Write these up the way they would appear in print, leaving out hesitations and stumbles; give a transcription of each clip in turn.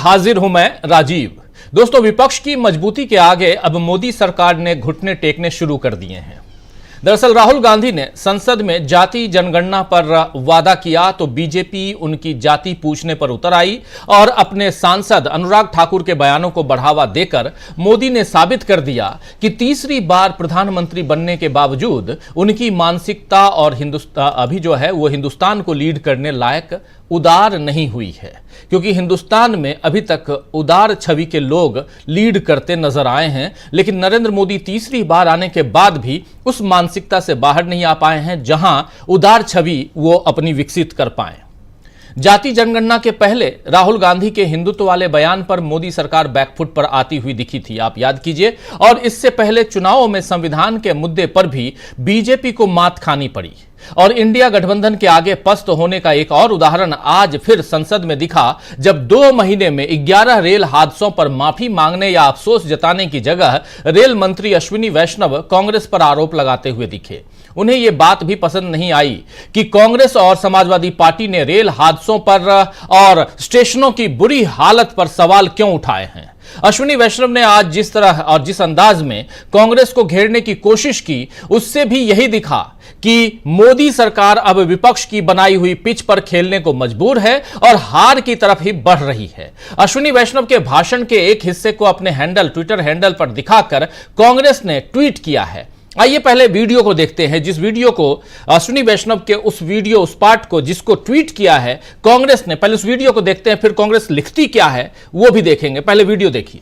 हाजिर हूं मैं राजीव। दोस्तों, विपक्ष की मजबूती के आगे अब मोदी सरकार ने घुटने टेकने शुरू कर दिए हैं। दरअसल राहुल गांधी ने संसद में जाति जनगणना पर वादा किया तो बीजेपी उनकी जाति पूछने पर उतर आई और अपने सांसद अनुराग ठाकुर के बयानों को बढ़ावा देकर मोदी ने साबित कर दिया कि तीसरी बार प्रधानमंत्री बनने के बावजूद उनकी मानसिकता और अभी जो है वो हिंदुस्तान को लीड करने लायक उदार नहीं हुई है, क्योंकि हिंदुस्तान में अभी तक उदार छवि के लोग लीड करते नजर आए हैं। लेकिन नरेंद्र मोदी तीसरी बार आने के बाद भी उस मानसिकता से बाहर नहीं आ पाए हैं जहां उदार छवि वो अपनी विकसित कर पाए। जाति जनगणना के पहले राहुल गांधी के हिंदुत्व वाले बयान पर मोदी सरकार बैकफुट पर आती हुई दिखी थी, आप याद कीजिए। और इससे पहले चुनावों में संविधान के मुद्दे पर भी बीजेपी को मात खानी पड़ी और इंडिया गठबंधन के आगे पस्त होने का एक और उदाहरण आज फिर संसद में दिखा, जब 2 महीने में 11 रेल हादसों पर माफी मांगने या अफसोस जताने की जगह रेल मंत्री अश्विनी वैष्णव कांग्रेस पर आरोप लगाते हुए दिखे। उन्हें यह बात भी पसंद नहीं आई कि कांग्रेस और समाजवादी पार्टी ने रेल हादसों पर और स्टेशनों की बुरी हालत पर सवाल क्यों उठाए हैं। अश्विनी वैष्णव ने आज जिस तरह और जिस अंदाज में कांग्रेस को घेरने की कोशिश की, उससे भी यही दिखा कि मोदी सरकार अब विपक्ष की बनाई हुई पिच पर खेलने को मजबूर है और हार की तरफ ही बढ़ रही है। अश्विनी वैष्णव के भाषण के एक हिस्से को अपने ट्विटर हैंडल पर दिखाकर कांग्रेस ने ट्वीट किया है। आइए पहले वीडियो को देखते हैं, जिस वीडियो को अश्विनी वैष्णव के उस पार्ट को जिसको ट्वीट किया है कांग्रेस ने। पहले उस वीडियो को देखते हैं, फिर कांग्रेस लिखती क्या है वो भी देखेंगे। पहले वीडियो देखिए।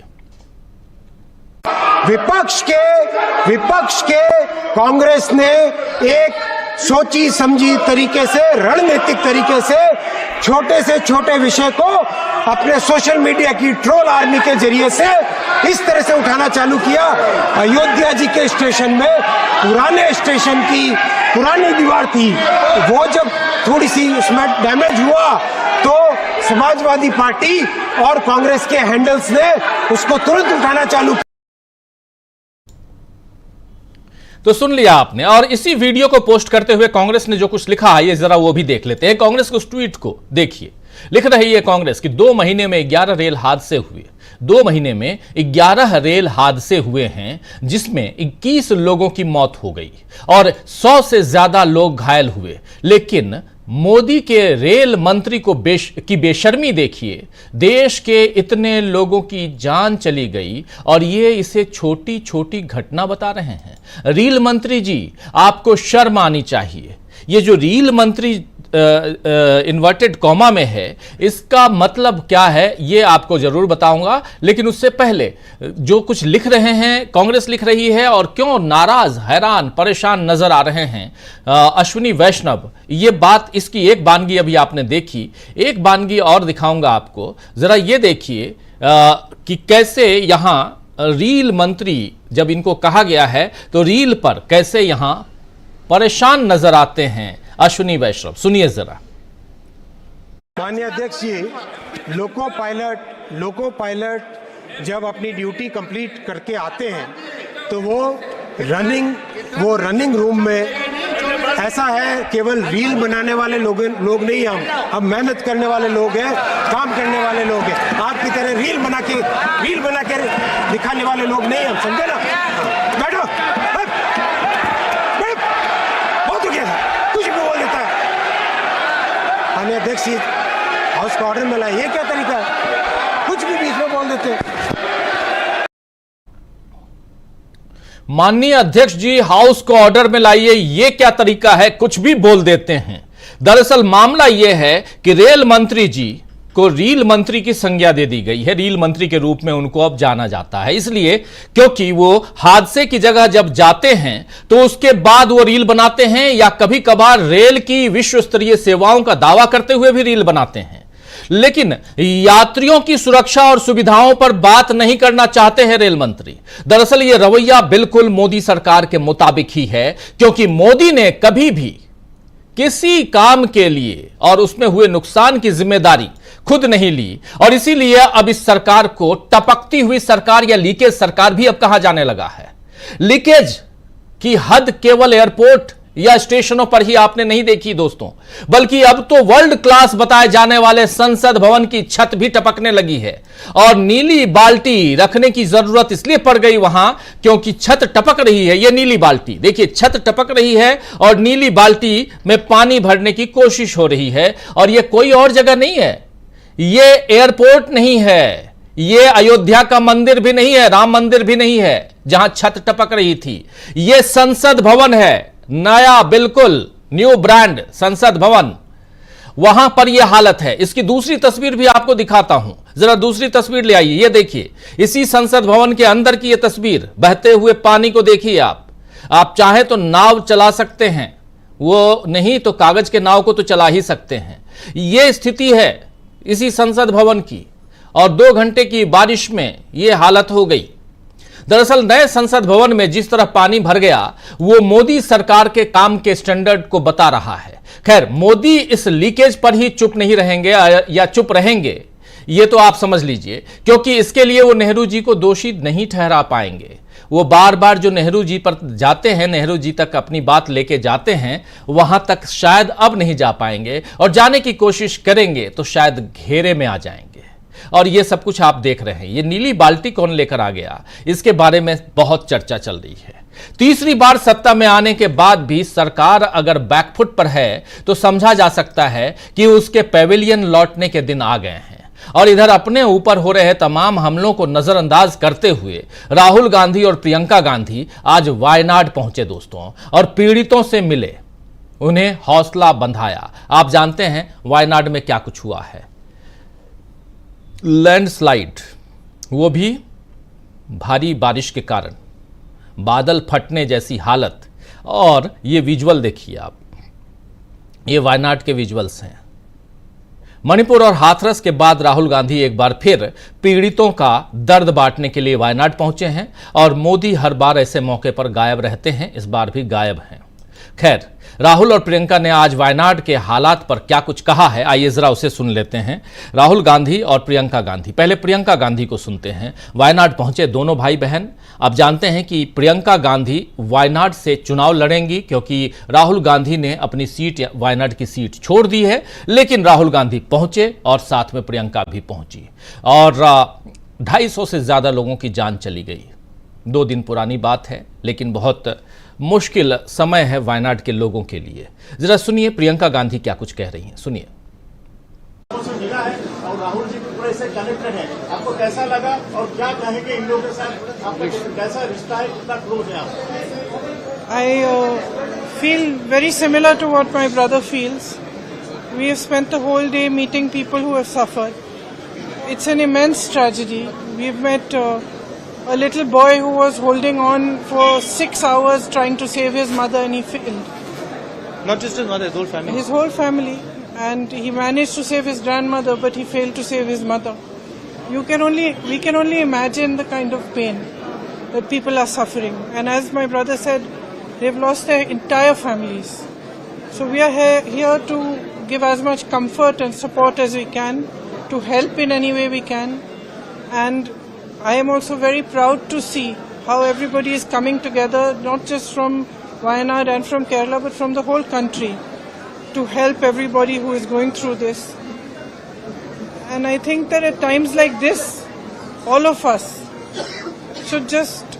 विपक्ष के कांग्रेस ने एक सोची समझी तरीके से, रणनीतिक तरीके से छोटे विषय को अपने सोशल मीडिया की ट्रोल आर्मी के जरिए से इस तरह से उठाना चालू किया। अयोध्या जी के स्टेशन में पुराने स्टेशन की पुरानी दीवार थी, वो जब थोड़ी सी उसमें डैमेज हुआ तो समाजवादी पार्टी और कांग्रेस के हैंडल्स ने उसको तुरंत उठाना चालू किया। तो सुन लिया आपने। और इसी वीडियो को पोस्ट करते हुए कांग्रेस ने जो कुछ लिखा है, ये जरा वो भी देख लेते हैं। कांग्रेस के उस ट्वीट को देखिए। लिख रही है कांग्रेस कि 2 महीने में 11 रेल हादसे हुए। 2 महीने में 11 रेल हादसे हुए हैं, जिसमें 21 लोगों की मौत हो गई और 100 से ज्यादा लोग घायल हुए। लेकिन मोदी के रेल मंत्री को की बेशर्मी देखिए। देश के इतने लोगों की जान चली गई और ये इसे छोटी छोटी घटना बता रहे हैं। रेल मंत्री जी, आपको शर्म आनी चाहिए। ये जो रेल मंत्री इन्वर्टेड कॉमा में है, इसका मतलब क्या है ये आपको जरूर बताऊंगा। लेकिन उससे पहले जो कुछ लिख रहे हैं, कांग्रेस लिख रही है और क्यों नाराज, हैरान, परेशान नजर आ रहे हैं अश्विनी वैष्णव, ये बात इसकी एक बानगी अभी आपने देखी। एक बानगी और दिखाऊंगा आपको, जरा ये देखिए कि कैसे यहां रेल मंत्री, जब इनको कहा गया है तो रेल पर कैसे यहां परेशान नजर आते हैं अश्विनी वैष्णव। सुनिए जरा। माननीय अध्यक्ष जी, लोको पायलट जब अपनी ड्यूटी कंप्लीट करके आते हैं तो वो रनिंग रूम में, ऐसा है केवल रील बनाने वाले लोग नहीं, हम मेहनत करने वाले लोग हैं, काम करने वाले लोग हैं। आपकी तरह रील बना के दिखाने वाले लोग नहीं, हम समझे ना। बैठो, बहुत हो गया, कुछ भी बोल देता है। माननीय अध्यक्ष जी, हाउस का ऑर्डर में लाए, ये क्या तरीका है? कुछ भी बीच में बोल देते हैं। माननीय अध्यक्ष जी, हाउस को ऑर्डर में लाइए, ये क्या तरीका है? कुछ भी बोल देते हैं। दरअसल मामला यह है कि रेल मंत्री जी को रेल मंत्री की संज्ञा दे दी गई है। रेल मंत्री के रूप में उनको अब जाना जाता है, इसलिए क्योंकि वो हादसे की जगह जब जाते हैं तो उसके बाद वो रील बनाते हैं, या कभी कभार रेल की विश्व स्तरीय सेवाओं का दावा करते हुए भी रील बनाते हैं। लेकिन यात्रियों की सुरक्षा और सुविधाओं पर बात नहीं करना चाहते हैं रेल मंत्री। दरअसल यह रवैया बिल्कुल मोदी सरकार के मुताबिक ही है, क्योंकि मोदी ने कभी भी किसी काम के लिए और उसमें हुए नुकसान की जिम्मेदारी खुद नहीं ली, और इसीलिए अब इस सरकार को टपकती हुई सरकार या लीकेज सरकार भी अब कहा जाने लगा है। लीकेज की हद केवल एयरपोर्ट या स्टेशनों पर ही आपने नहीं देखी दोस्तों, बल्कि अब तो वर्ल्ड क्लास बताए जाने वाले संसद भवन की छत भी टपकने लगी है। और नीली बाल्टी रखने की जरूरत इसलिए पड़ गई वहां क्योंकि छत टपक रही है। यह नीली बाल्टी देखिए, छत टपक रही है और नीली बाल्टी में पानी भरने की कोशिश हो रही है। और यह कोई और जगह नहीं है, यह एयरपोर्ट नहीं है, ये अयोध्या का मंदिर भी नहीं है, राम मंदिर भी नहीं है जहां छत टपक रही थी। यह संसद भवन है, नया बिल्कुल न्यू ब्रांड संसद भवन। वहां पर यह हालत है। इसकी दूसरी तस्वीर भी आपको दिखाता हूं, जरा दूसरी तस्वीर ले आइए। यह देखिए, इसी संसद भवन के अंदर की यह तस्वीर, बहते हुए पानी को देखिए आप चाहें तो नाव चला सकते हैं, वो नहीं तो कागज के नाव को तो चला ही सकते हैं। यह स्थिति है इसी संसद भवन की, और 2 घंटे की बारिश में यह हालत हो गई। दरअसल नए संसद भवन में जिस तरह पानी भर गया, वो मोदी सरकार के काम के स्टैंडर्ड को बता रहा है। खैर, मोदी इस लीकेज पर ही चुप नहीं रहेंगे या चुप रहेंगे, ये तो आप समझ लीजिए, क्योंकि इसके लिए वो नेहरू जी को दोषी नहीं ठहरा पाएंगे। वो बार बार जो नेहरू जी पर जाते हैं, नेहरू जी तक अपनी बात लेके जाते हैं, वहां तक शायद अब नहीं जा पाएंगे, और जाने की कोशिश करेंगे तो शायद घेरे में आ जाएंगे। और ये सब कुछ आप देख रहे हैं। ये नीली बाल्टी कौन लेकर आ गया, इसके बारे में बहुत चर्चा चल रही है। तीसरी बार सत्ता में आने के बाद भी सरकार अगर बैकफुट पर है तो समझा जा सकता है कि उसके पेविलियन लौटने के दिन आ गए हैं। और इधर अपने ऊपर हो रहे तमाम हमलों को नजरअंदाज करते हुए राहुल गांधी और प्रियंका गांधी आज वायनाड पहुंचे दोस्तों, और पीड़ितों से मिले, उन्हें हौसला बंधाया। आप जानते हैं वायनाड में क्या कुछ हुआ है। लैंडस्लाइड, वो भी भारी बारिश के कारण, बादल फटने जैसी हालत। और ये विजुअल देखिए आप, ये वायनाड के विजुअल्स हैं। मणिपुर और हाथरस के बाद राहुल गांधी एक बार फिर पीड़ितों का दर्द बांटने के लिए वायनाड पहुंचे हैं, और मोदी हर बार ऐसे मौके पर गायब रहते हैं, इस बार भी गायब हैं। खैर, राहुल और प्रियंका ने आज वायनाड के हालात पर क्या कुछ कहा है, आइए जरा उसे सुन लेते हैं। राहुल गांधी और प्रियंका गांधी, पहले प्रियंका गांधी को सुनते हैं। वायनाड पहुंचे दोनों भाई बहन। आप जानते हैं कि प्रियंका गांधी वायनाड से चुनाव लड़ेंगी, क्योंकि राहुल गांधी ने अपनी सीट, वायनाड की सीट छोड़ दी है। लेकिन राहुल गांधी पहुंचे और साथ में प्रियंका भी पहुंची, और 250 से ज्यादा लोगों की जान चली गई। 2 दिन पुरानी बात है, लेकिन बहुत मुश्किल समय है वायनाड के लोगों के लिए। जरा सुनिए प्रियंका गांधी क्या कुछ कह रही हैं, सुनिए। मिला है और राहुल जी पूरे से कनेक्टेड है, आपको कैसा लगा और क्या कहेंगे इन लोगों के साथ, आपका कैसा रिश्ता है, कितना क्लोज है आप? I feel very similar to what my brother feels. We have spent the whole day meeting people who have suffered. It's an immense tragedy. We've met a little boy who was holding on for 6 hours trying to save his mother, and he failed. Not just his mother, his whole family. His whole family. And he managed to save his grandmother, but he failed to save his mother. We can only imagine the kind of pain that people are suffering. And as my brother said, they've lost their entire families. So we are here to give as much comfort and support as we can, to help in any way we can. And I am also very proud to see how everybody is coming together, not just from Wayanad and from Kerala, but from the whole country, to help everybody who is going through this. And I think that at times like this, all of us should just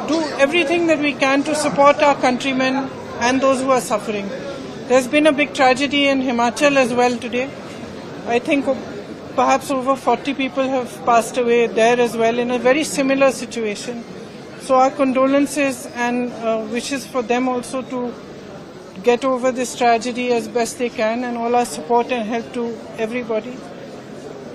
do everything that we can to support our countrymen and those who are suffering. There's been a big tragedy in Himachal as well today. I think perhaps over 40 people have passed away there as well in a very similar situation. So our condolences and wishes for them also to get over this tragedy as best they can, and all our support and help to everybody.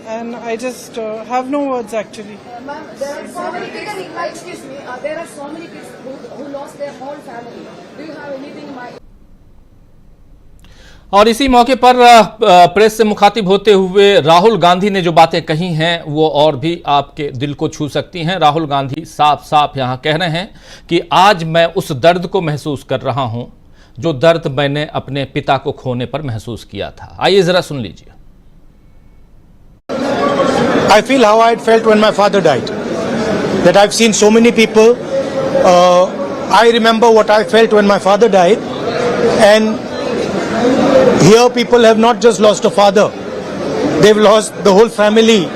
And I just have no words actually. Ma'am, there are so many kids, excuse me, there are so many kids who lost their whole family. Do you have anything in mind? और इसी मौके पर press से मुखातिब होते हुए राहुल गांधी ने जो बातें कही हैं वो और भी आपके दिल को छू सकती हैं। राहुल गांधी साफ साफ यहां कह रहे हैं कि आज मैं उस दर्द को महसूस कर रहा हूं जो दर्द मैंने अपने पिता को खोने पर महसूस किया था। आइए जरा सुन लीजिए। I feel how I felt when my father died. That I've seen so many people. I remember what I felt when my father died. And here people have not just lost a father, they've lost the whole family,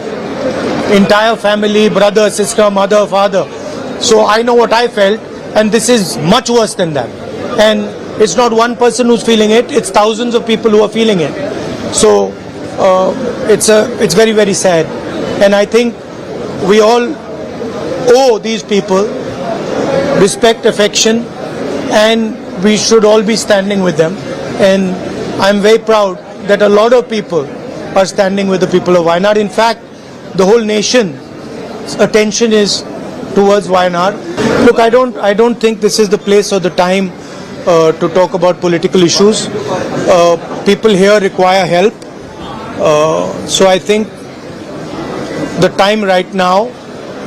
entire family, brother, sister, mother, father. So I know what I felt, and this is much worse than that. And it's not one person who's feeling it, it's thousands of people who are feeling it. So it's very, very sad. And I think we all owe these people respect, affection, and we should all be standing with them. And I'm very proud that a lot of people are standing with the people of Wayanad. In fact, the whole nation's attention is towards Wayanad. Look, I don't think this is the place or the time to talk about political issues. People here require help. So I think the time right now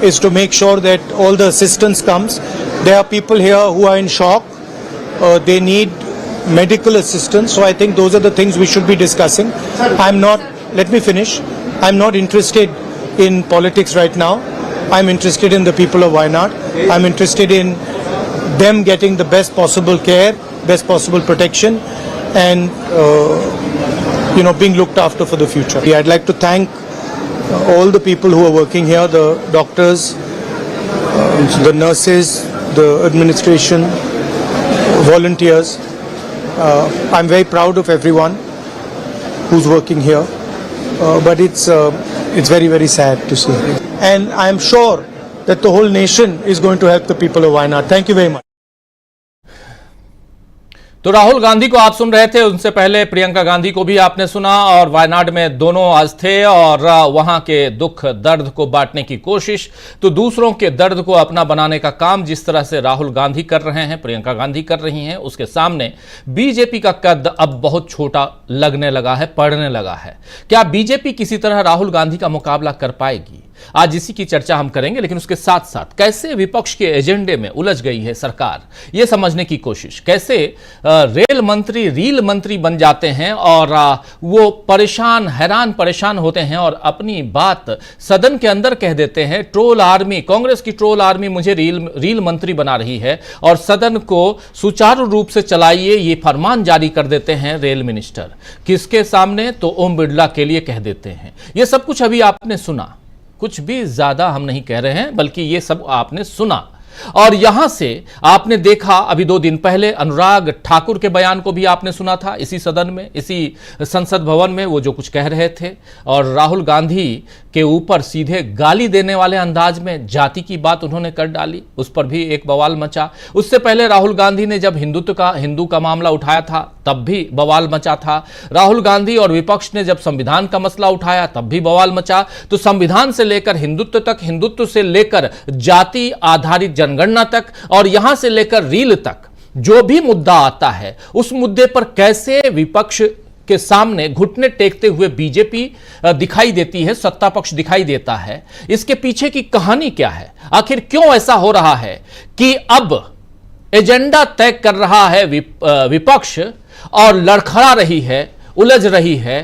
is to make sure that all the assistance comes. There are people here who are in shock. They need medical assistance. So I think those are the things we should be discussing. Let me finish. I'm not interested in politics right now. I'm interested in the people of Wayanad. I'm interested in them getting the best possible care, best possible protection, and being looked after for the future. I'd like to thank all the people who are working here, the doctors, the nurses, the administration, volunteers. I'm very proud of everyone who's working here, but it's very, very sad to see. And I'm sure that the whole nation is going to help the people of Wayanad. Thank you very much. तो राहुल गांधी को आप सुन रहे थे, उनसे पहले प्रियंका गांधी को भी आपने सुना, और वायनाड में दोनों आज थे और वहां के दुख दर्द को बांटने की कोशिश, तो दूसरों के दर्द को अपना बनाने का काम जिस तरह से राहुल गांधी कर रहे हैं, प्रियंका गांधी कर रही हैं, उसके सामने बीजेपी का कद अब बहुत छोटा लगने लगा है, पड़ने लगा है। क्या बीजेपी किसी तरह राहुल गांधी का मुकाबला कर पाएगी? आज इसी की चर्चा हम करेंगे, लेकिन उसके साथ साथ कैसे विपक्ष के एजेंडे में उलझ गई है सरकार, यह समझने की कोशिश। कैसे रेल मंत्री रील मंत्री बन जाते हैं और वो परेशान, हैरान परेशान होते हैं और अपनी बात सदन के अंदर कह देते हैं। ट्रोल आर्मी, कांग्रेस की ट्रोल आर्मी मुझे रील मंत्री बना रही है और सदन को सुचारू रूप से चलाइए, ये फरमान जारी कर देते हैं रेल मिनिस्टर। किसके सामने? तो ओम बिरला के लिए कह देते हैं। यह सब कुछ अभी आपने सुना, कुछ भी ज्यादा हम नहीं कह रहे हैं, बल्कि ये सब आपने सुना। और यहां से आपने देखा अभी 2 दिन पहले अनुराग ठाकुर के बयान को भी आपने सुना था, इसी सदन में, इसी संसद भवन में, वो जो कुछ कह रहे थे और राहुल गांधी के ऊपर सीधे गाली देने वाले अंदाज में जाति की बात उन्होंने कर डाली, उस पर भी एक बवाल मचा। उससे पहले राहुल गांधी ने जब हिंदू का मामला उठाया था तब भी बवाल मचा था। राहुल गांधी और विपक्ष ने जब संविधान का मसला उठाया तब भी बवाल मचा। तो संविधान से लेकर हिंदुत्व तक, हिंदुत्व से लेकर जाति आधारित जनगणना तक और यहां से लेकर रील तक जो भी मुद्दा आता है, उस मुद्दे पर कैसे विपक्ष के सामने घुटने टेकते हुए बीजेपी दिखाई देती है, सत्ता पक्ष दिखाई देता है। इसके पीछे की कहानी क्या है? आखिर क्यों ऐसा हो रहा है कि अब एजेंडा तय कर रहा है विपक्ष और लड़खड़ा रही है, उलझ रही है